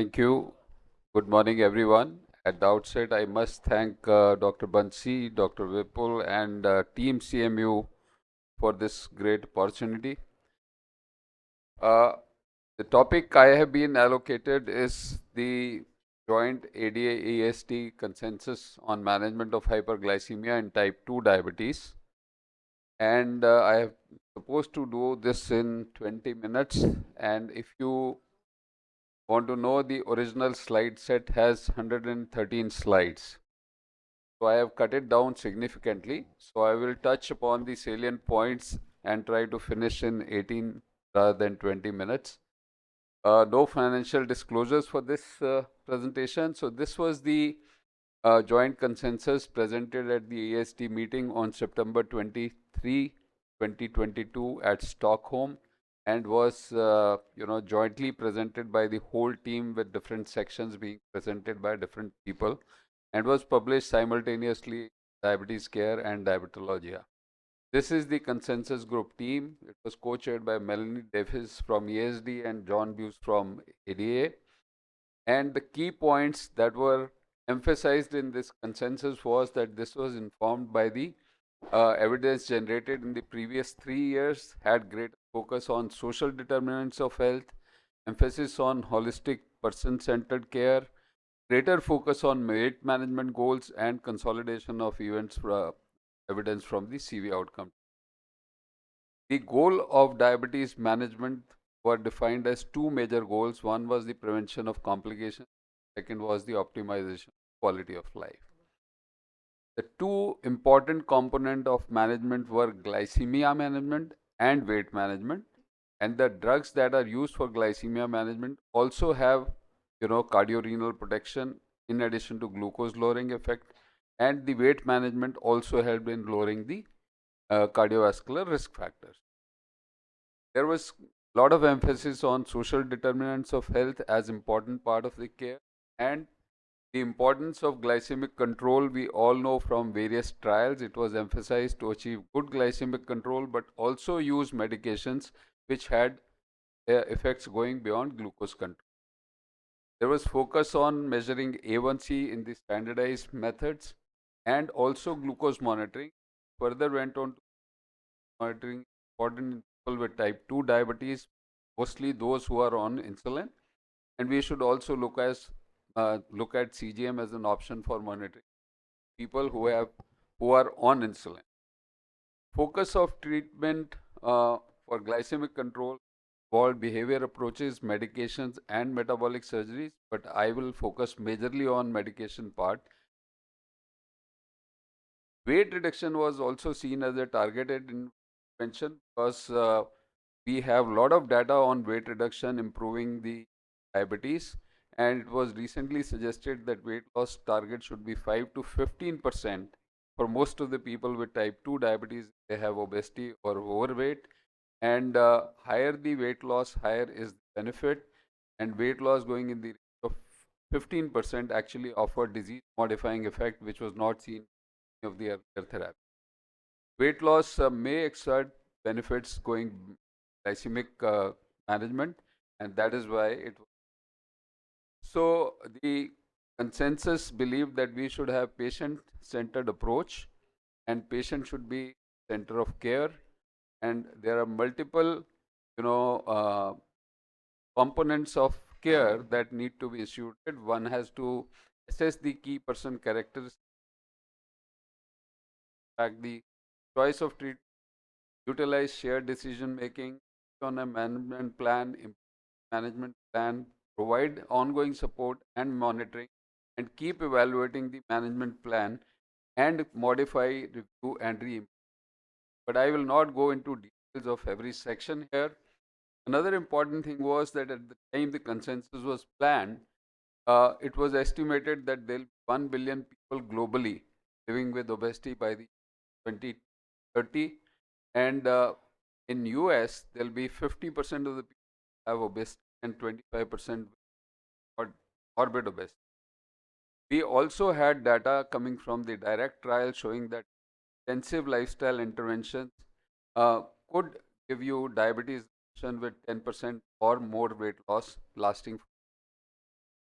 Thank you. Good morning, everyone. At the outset, I must thank Dr. Bansi, Dr. Vipul, and Team CMU for this great opportunity. Uh, the topic I have been allocated is the joint ADA-AST consensus on management of hyperglycemia and type 2 diabetes. And I am supposed to do this in 20 minutes. And if you want to know, the original slide set has 113 slides. So I have cut it down significantly. So I will touch upon the salient points and try to finish in 18 rather than 20 minutes. No financial disclosures for this presentation. So this was the joint consensus presented at the AST meeting on September 23, 2022 at Stockholm, and was jointly presented by the whole team with different sections being presented by different people, and was published simultaneously in Diabetes Care and Diabetologia. This is the consensus group team. It was co-chaired by Melanie Davis from ESD and John Buse from ADA. And the key points that were emphasized in this consensus was that this was informed by the evidence generated in the previous 3 years, had great focus on social determinants of health, emphasis on holistic person-centered care, greater focus on weight management goals, and consolidation of events evidence from the CV outcome. The goal of diabetes management were defined as two major goals. One was the prevention of complications, second was the optimization of quality of life. The two important components of management were glycemia management and weight management. And the drugs that are used for glycemia management also have, cardiorenal protection in addition to glucose lowering effect. And the weight management also helped in lowering the cardiovascular risk factors. There was a lot of emphasis on social determinants of health as important part of the care, and the importance of glycemic control we all know from various trials. It was emphasized to achieve good glycemic control but also use medications which had effects going beyond glucose control. There was focus on measuring A1C in the standardized methods and also glucose monitoring. Further went on to monitoring important in people with type 2 diabetes, mostly those who are on insulin. And we should also look at CGM as an option for monitoring people who are on insulin. Focus of treatment for glycemic control involved behavior approaches, medications, and metabolic surgeries, but I will focus majorly on medication part. Weight reduction was also seen as a targeted intervention because we have a lot of data on weight reduction improving the diabetes, and it was recently suggested that weight loss target should be 5 to 15% for most of the people with type 2 diabetes. They have obesity or overweight, and higher the weight loss, higher is the benefit, and weight loss going in the range of 15% actually offered disease modifying effect which was not seen in any of the earlier therapy. Weight loss may exert benefits going glycemic management, and that is why it. So the consensus believed that we should have patient-centered approach, and patient should be center of care, and there are multiple, you know, components of care that need to be instituted. One has to assess the key person characteristics, the choice of treatment, utilize shared decision making on a management plan, provide ongoing support and monitoring, and keep evaluating the management plan and modify, review, and re. But I will not go into details of every section here. Another important thing was that at the time the consensus was planned, it was estimated that there will be 1 billion people globally living with obesity by the 2030, and in US there will be 50% of the people have obesity and 25% morbid obesity. We also had data coming from the direct trial showing that intensive lifestyle interventions could give you diabetes with 10% or more weight loss lasting.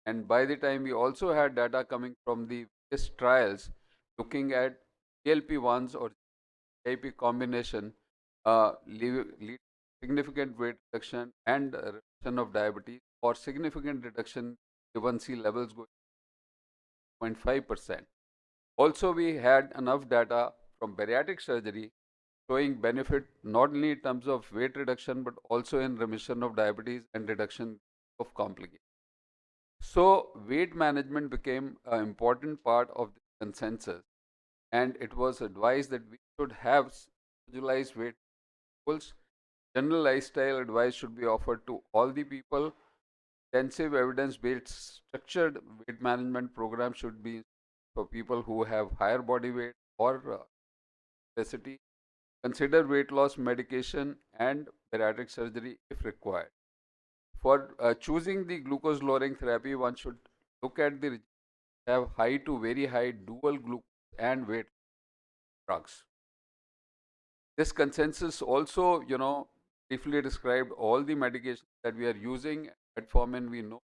And by the time we also had data coming from the various trials looking at GLP-1s or GIP combination lead significant weight reduction and reduction of diabetes or significant reduction A1C levels going 0.5%. Also, we had enough data from bariatric surgery showing benefit not only in terms of weight reduction but also in remission of diabetes and reduction of complications. So, weight management became an important part of the consensus, and it was advised that we should have individualized weight goals. General lifestyle advice should be offered to all the people. Intensive evidence-based structured weight management program should be for people who have higher body weight or obesity. Consider weight loss medication and bariatric surgery if required. For choosing the glucose lowering therapy, one should look at the have high to very high dual glucose and weight drugs. This consensus also, briefly described all the medications that we are using. Metformin, we know,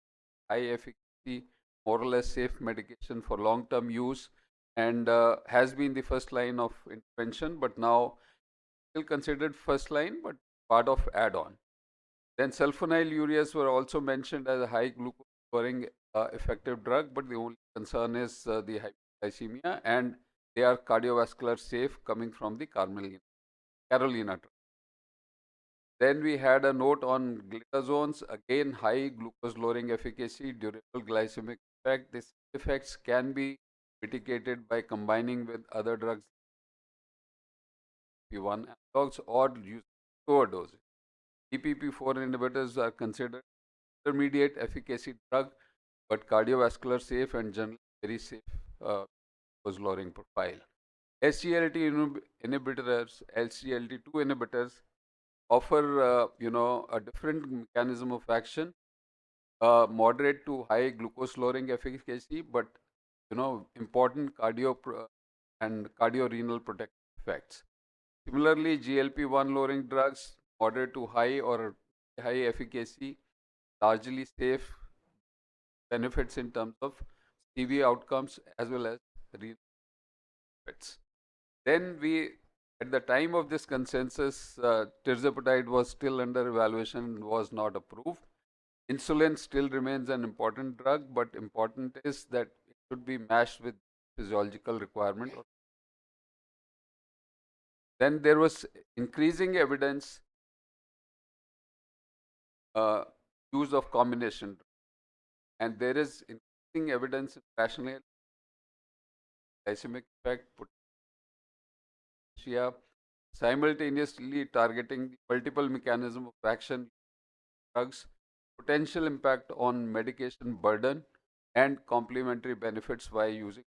high efficacy, more or less safe medication for long-term use, and has been the first line of intervention, but now still considered first line, but part of add-on. Then sulfonylureas were also mentioned as a high glucose lowering effective drug, but the only concern is the hypoglycemia, and they are cardiovascular safe coming from the Carolina. Then we had a note on glitazones, again high glucose lowering efficacy, durable glycemic effect. These effects can be mitigated by combining with other drugs, P1 analogs, or using lower doses. DPP4 inhibitors are considered intermediate efficacy drug, but cardiovascular safe and generally very safe glucose lowering profile. SGLT inhibitors, SGLT2 inhibitors offer a different mechanism of action, moderate to high glucose lowering efficacy, but important and cardiorenal protective effects. Similarly, GLP-1 lowering drugs, moderate to high or high efficacy, largely safe, benefits in terms of CV outcomes as well as renal benefits. Then at the time of this consensus, tirzepatide was still under evaluation and was not approved. Insulin still remains an important drug, but important is that it should be matched with physiological requirement. Then there was increasing evidence uh, use of combination, and there is increasing evidence rationally glycemic effect, potential, simultaneously targeting the multiple mechanism of action drugs, potential impact on medication burden, and complementary benefits by using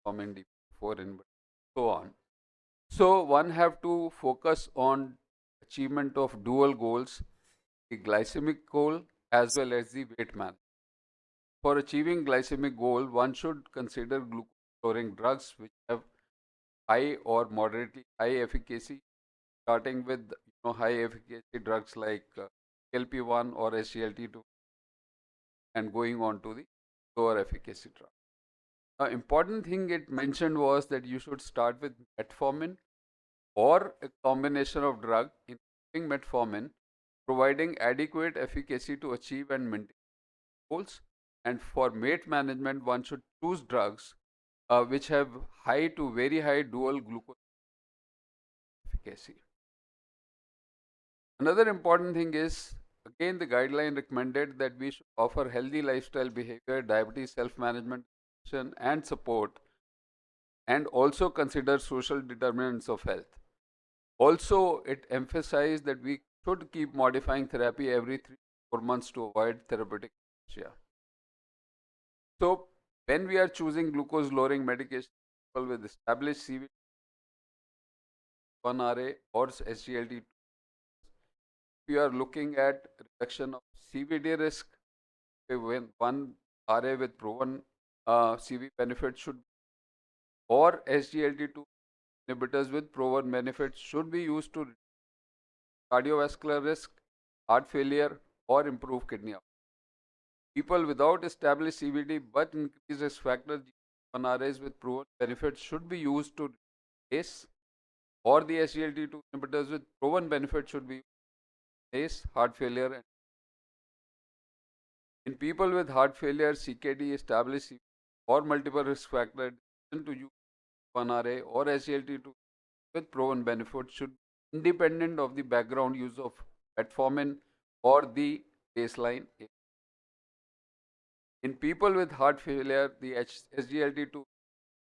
metformin, DPP4 and so on. So one have to focus on achievement of dual goals, the glycemic goal as well as the weight management. For achieving glycemic goal, one should consider glucose lowering drugs which have high or moderately high efficacy, starting with high efficacy drugs like GLP-1 or SGLT2 and going on to the lower efficacy drug. Important thing it mentioned was that you should start with metformin or a combination of drug, including metformin, providing adequate efficacy to achieve and maintain goals. And for weight management, one should choose drugs which have high to very high dual glucose efficacy. Another important thing is, again, the guideline recommended that we should offer healthy lifestyle behavior, diabetes self-management and support, and also consider social determinants of health. Also, it emphasized that we should keep modifying therapy every 3 to 4 months to avoid therapeutic inertia. So, when we are choosing glucose lowering medication, people with established CV1RA or SGLT2, we are looking at reduction of CVD risk. When one RA with proven CV benefit should, or SGLT2 inhibitors with proven benefits should be used to cardiovascular risk, heart failure, or improve kidney output. People without established CVD but increased risk factor GLP-1 RAs with proven benefits should be used to replace, or the SGLT2 inhibitors with proven benefit should be used heart failure. And in people with heart failure, CKD, established CVD, or multiple risk factor, decision to use 1RA or SGLT2 with proven benefit should be independent of the background use of metformin or the baseline. In people with heart failure, the SGLT2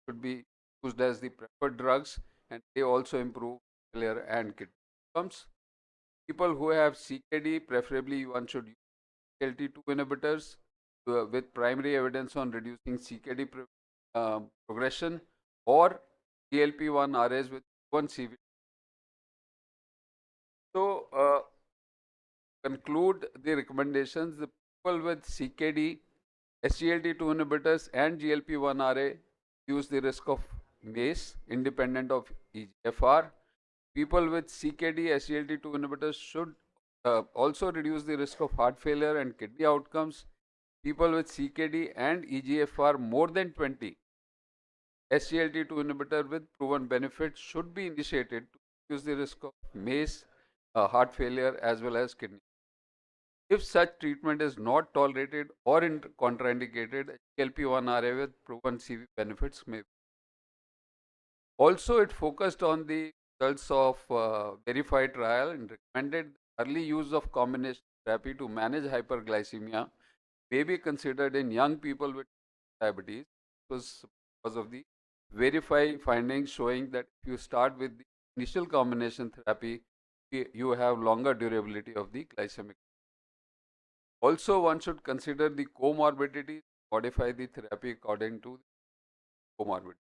should be used as the preferred drugs, and they also improve failure and kidney outcomes. People who have CKD, preferably one should use SGLT2 inhibitors with primary evidence on reducing CKD progression, or GLP-1 RAs with one CV. So, conclude the recommendations. The people with CKD, SGLT2 inhibitors, and GLP-1 RA use the risk of MACE independent of EGFR. People with CKD, SGLT2 inhibitors should also reduce the risk of heart failure and kidney outcomes. People with CKD and EGFR more than 20, SGLT2 inhibitor with proven benefit should be initiated to reduce the risk of MACE, heart failure, as well as kidney. If such treatment is not tolerated or contraindicated, GLP-1 RA with proven CV benefits may. Also, it focused on the results of verified trial and recommended early use of combination therapy to manage hyperglycemia may be considered in young people with diabetes. It was because of the verified findings showing that if you start with the initial combination therapy, you have longer durability of the glycemic. Also, one should consider the comorbidity, modify the therapy according to the comorbidity.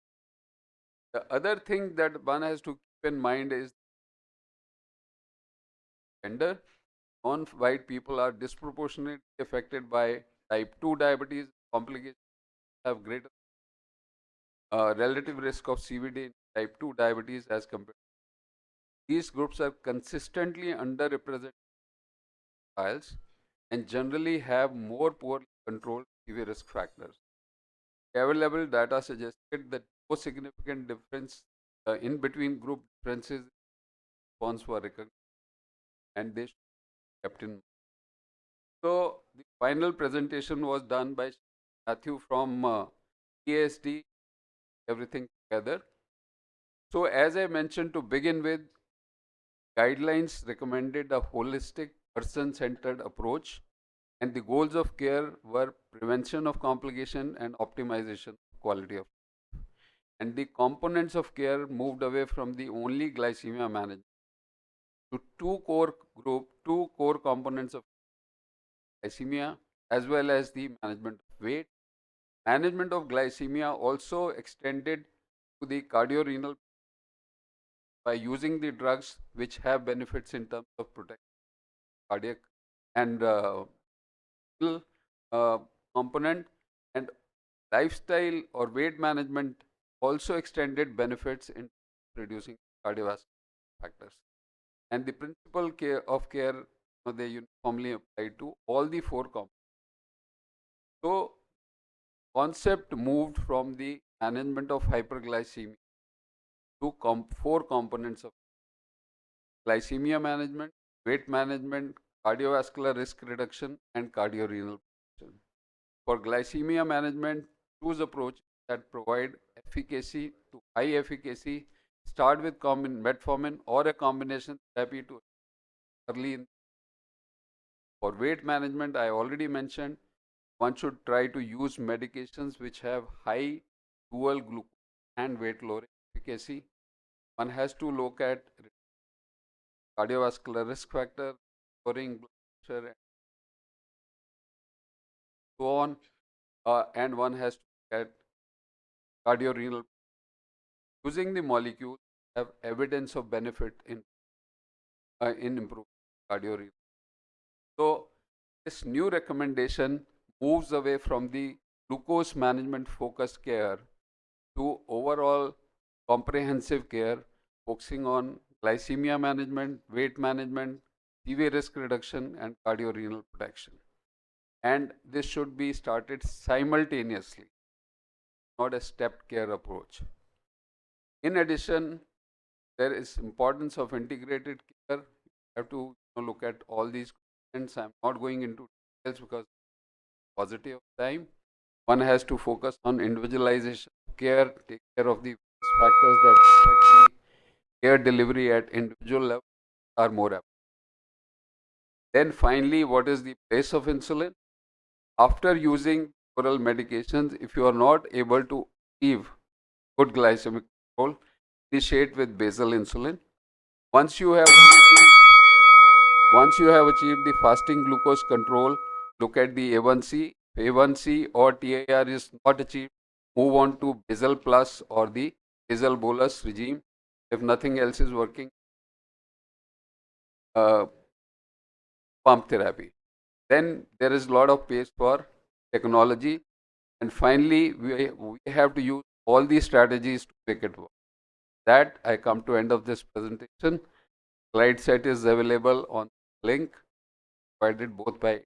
The other thing that one has to keep in mind is gender. Non-white people are disproportionately affected by type 2 diabetes. Complications have greater relative risk of CVD in type 2 diabetes as compared. These groups are consistently underrepresented in trials and generally have more poorly controlled CV risk factors. Available data suggested that no significant difference in between group differences response were recognized, and they should be kept in mind. So the final presentation was done by Matthew from PhD, everything together. So as I mentioned to begin with, guidelines recommended a holistic person-centered approach, and the goals of care were prevention of complication and optimization of quality of life. And the components of care moved away from the only glycemia management to two core components of glycemia as well as the management of weight. Management of glycemia also extended to the cardiorenal by using the drugs which have benefits in terms of protecting cardiac and uh, component, and lifestyle or weight management also extended benefits in reducing cardiovascular factors. And the principle of care, they uniformly apply to all the four components. So concept moved from the management of hyperglycemia to four components of glycemia management, weight management, cardiovascular risk reduction, and cardiorenal protection. For glycemia management, choose approach that provide efficacy to high efficacy. Start with metformin or a combination therapy to early in. For weight management, I already mentioned, one should try to use medications which have high dual glucose and weight lowering efficacy. One has to look at cardiovascular risk factor, lowering blood pressure, and so on. And one has to look at cardiorenal. Using the molecule have evidence of benefit in improving cardiorenal. So this new recommendation moves away from the glucose management focused care to overall comprehensive care, focusing on glycemia management, weight management, CV risk reduction, and cardiorenal protection. and this should be started simultaneously, not a stepped care approach. In addition, there is importance of integrated care. You have to look at all these components. I'm not going into details because paucity of time. One has to focus on individualization of care, take care of the factors that affect the care delivery at individual level are more important. Then finally, what is the place of insulin? After using oral medications, if you are not able to achieve good glycemic control, initiate with basal insulin. Once you have achieved the fasting glucose control, look at the A1C. If A1C or TIR is not achieved, move on to basal plus or the basal bolus regime. If nothing else is working, uh, pump therapy. Then there is a lot of space for technology. And finally, we have to use all these strategies to make it work. That I come to end of this presentation. Slide set is available on link provided both by